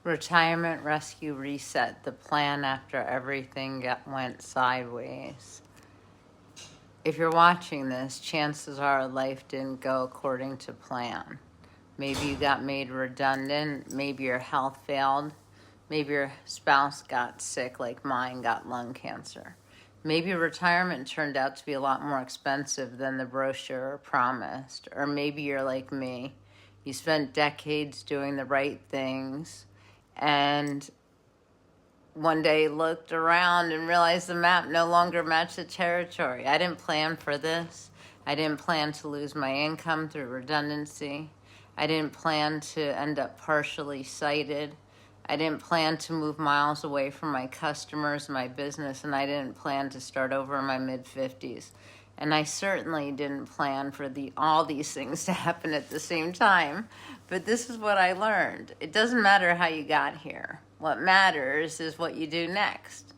Retirement Rescue Reset, the plan after everything went sideways. If you're watching this, chances are life didn't go according to plan. Maybe you got made redundant, maybe your health failed, maybe your spouse got sick like mine, got lung cancer. Maybe retirement turned out to be a lot more expensive than the brochure promised. Or maybe you're like me. You spent decades doing the right things and one day looked around and realized the map no longer matched the territory. I didn't plan for this. I didn't plan to lose my income through redundancy. I didn't plan to end up partially sighted. I didn't plan to move miles away from my customers, my business, and I didn't plan to start over in my mid-50s. And I certainly didn't plan for all these things to happen at the same time. But this is what I learned. It doesn't matter how you got here. What matters is what you do next.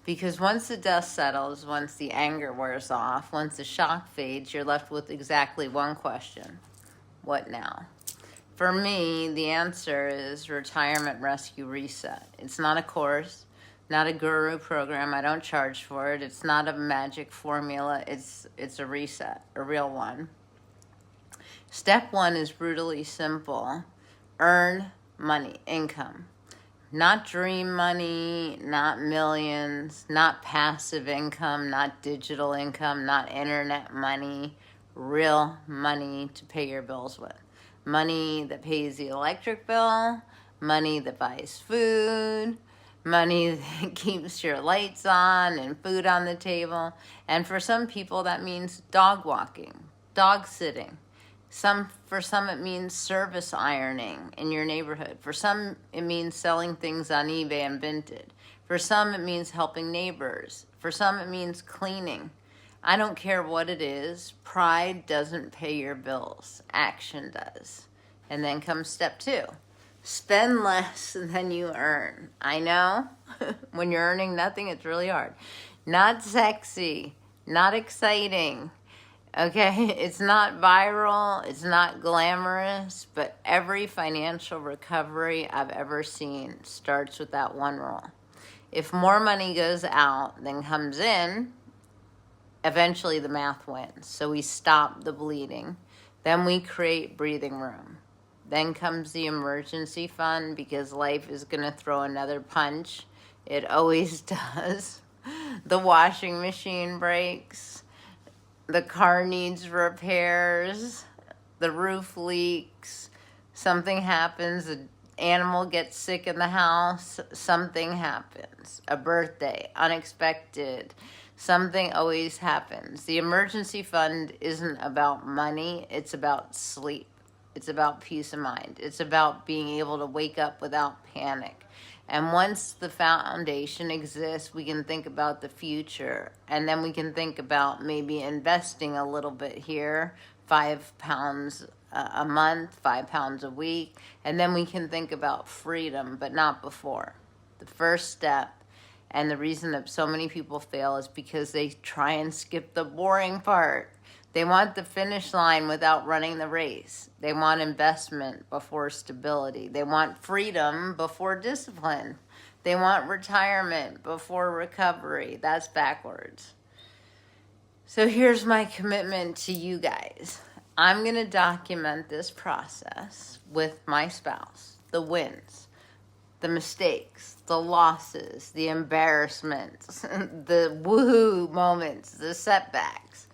Because once the dust settles, once the anger wears off, once the shock fades, you're left with exactly one question. What now? For me, the answer is Retirement Rescue Reset. It's not a course, not a guru program. I don't charge for it. It's not a magic formula. It's a reset, a real one. Step one is brutally simple. Earn money, income. Not dream money, not millions, not passive income, not digital income, not internet money. Real money to pay your bills with. Money that pays the electric bill, money that buys food, money that keeps your lights on and food on the table. And for some people that means dog walking, dog sitting. For some it means service ironing in your neighborhood. For some it means selling things on eBay and Vinted. For some it means helping neighbors. For some it means cleaning. I don't care what it is. Pride doesn't pay your bills. Action does. And then comes step two. Spend less than you earn. I know. When you're earning nothing, it's really hard. Not sexy. Not exciting. Okay? It's not viral. It's not glamorous. But every financial recovery I've ever seen starts with that one rule. If more money goes out than comes in, eventually the math wins. So we stop the bleeding. Then we create breathing room. Then comes the emergency fund because life is going to throw another punch. It always does. The washing machine breaks. The car needs repairs. The roof leaks. Something happens. An animal gets sick in the house. Something happens. A birthday. Unexpected. Something always happens. The emergency fund isn't about money. It's about sleep. It's about peace of mind. It's about being able to wake up without panic. And once the foundation exists, we can think about the future. And then we can think about maybe investing a little bit here, £5 a month, £5 a week. And then we can think about freedom, but not before. The first step. And the reason that so many people fail is because they try and skip the boring part. They want the finish line without running the race. They want investment before stability. They want freedom before discipline. They want retirement before recovery. That's backwards. So here's my commitment to you guys. I'm going to document this process with my spouse, the wins, the mistakes, the losses, the embarrassments, the woohoo moments, the setbacks,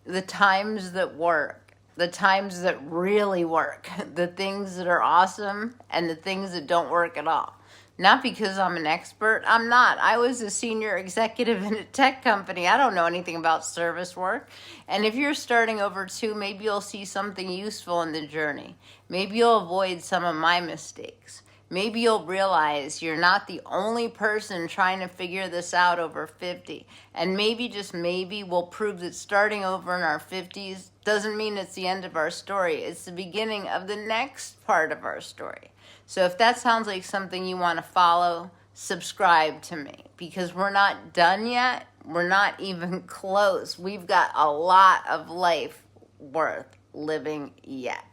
the times that work, the times that really work, the things that are awesome, and the things that don't work at all. Not because I'm an expert. I'm not. I was a senior executive in a tech company. I don't know anything about service work. And if you're starting over too, maybe you'll see something useful in the journey. Maybe you'll avoid some of my mistakes. Maybe you'll realize you're not the only person trying to figure this out over 50. And maybe, just maybe, we'll prove that starting over in our 50s doesn't mean it's the end of our story. It's the beginning of the next part of our story. So if that sounds like something you want to follow, subscribe to me. Because we're not done yet. We're not even close. We've got a lot of life worth living yet.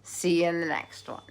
See you in the next one.